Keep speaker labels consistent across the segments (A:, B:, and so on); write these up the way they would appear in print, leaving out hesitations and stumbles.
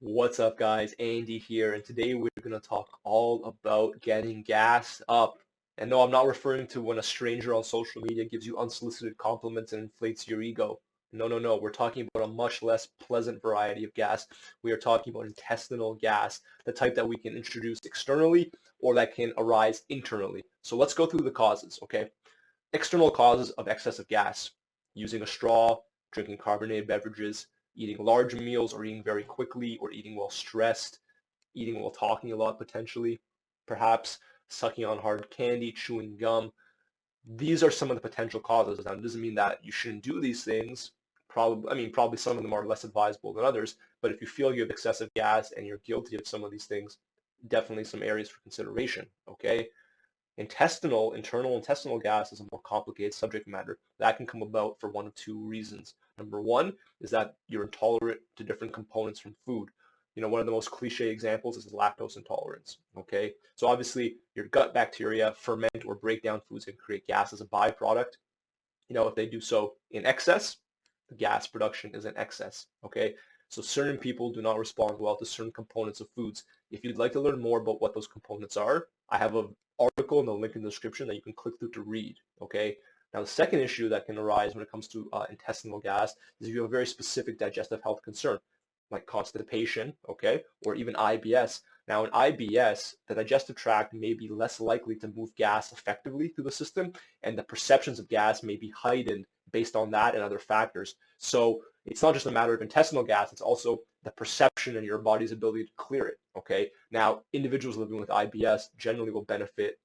A: What's up, guys? Andy here, and today we're going to talk all about getting gassed up. And no, I'm not referring to when a stranger on social media gives you unsolicited compliments and inflates your ego. No, no, no. We're talking about a much less pleasant variety of gas. We are talking about intestinal gas, the type that we can introduce externally or that can arise internally. So let's go through the causes, okay? External causes of excessive gas: using a straw, drinking carbonated beverages, eating large meals or eating very quickly or eating while stressed, eating while talking a lot potentially, perhaps sucking on hard candy, chewing gum. These are some of the potential causes. Now, it doesn't mean that you shouldn't do these things. Probably some of them are less advisable than others, but if you feel you have excessive gas and you're guilty of some of these things, definitely some areas for consideration, okay? Internal intestinal gas is a more complicated subject matter. That can come about for one of two reasons. Number one is that you're intolerant to different components from food. One of the most cliche examples is lactose intolerance. Okay, so obviously your gut bacteria ferment or break down foods and create gas as a byproduct. If they do so in excess, the gas production is in excess. Okay, so certain people do not respond well to certain components of foods. If you'd like to learn more about what those components are, I have an article in the link in the description that you can click through to read. Okay, now the second issue that can arise when it comes to intestinal gas is if you have a very specific digestive health concern, like constipation, okay, or even IBS. Now in IBS, the digestive tract may be less likely to move gas effectively through the system, and the perceptions of gas may be heightened based on that and other factors. So it's not just a matter of intestinal gas, it's also the perception and your body's ability to clear it. Okay. Now, individuals living with IBS generally will benefit.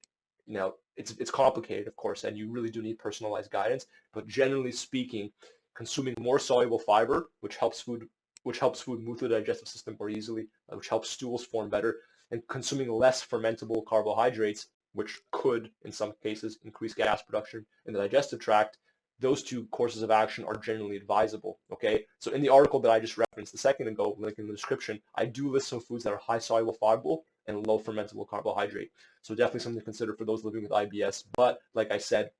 A: It's complicated, of course, and you really do need personalized guidance. But generally speaking, consuming more soluble fiber, which helps food move through the digestive system more easily, which helps stools form better, and consuming less fermentable carbohydrates, which could, in some cases, increase gas production in the digestive tract. Those two courses of action are generally advisable. Okay, so in the article that I just referenced a second ago, link in the description, I do list some foods that are high soluble fiber and low fermentable carbohydrate. So definitely something to consider for those living with IBS. But like I said,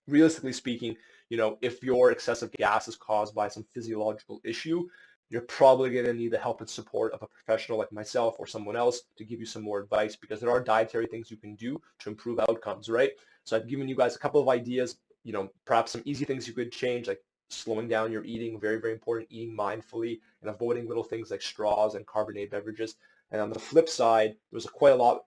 A: realistically speaking, if your excessive gas is caused by some physiological issue, you're probably going to need the help and support of a professional like myself or someone else to give you some more advice, because there are dietary things you can do to improve outcomes, right? So I've given you guys a couple of ideas, perhaps some easy things you could change, like slowing down your eating, very, very important, eating mindfully and avoiding little things like straws and carbonated beverages. And on the flip side, there's quite a lot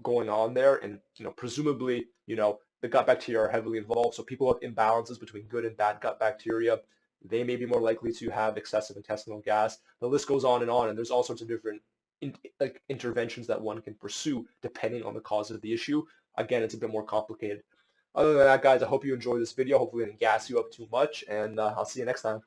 A: going on there, and presumably, the gut bacteria are heavily involved. So people have imbalances between good and bad gut bacteria. They may be more likely to have excessive intestinal gas. The list goes on, and there's all sorts of different interventions that one can pursue depending on the cause of the issue. Again, it's a bit more complicated. Other than that, guys, I hope you enjoyed this video. Hopefully it didn't gas you up too much, and I'll see you next time.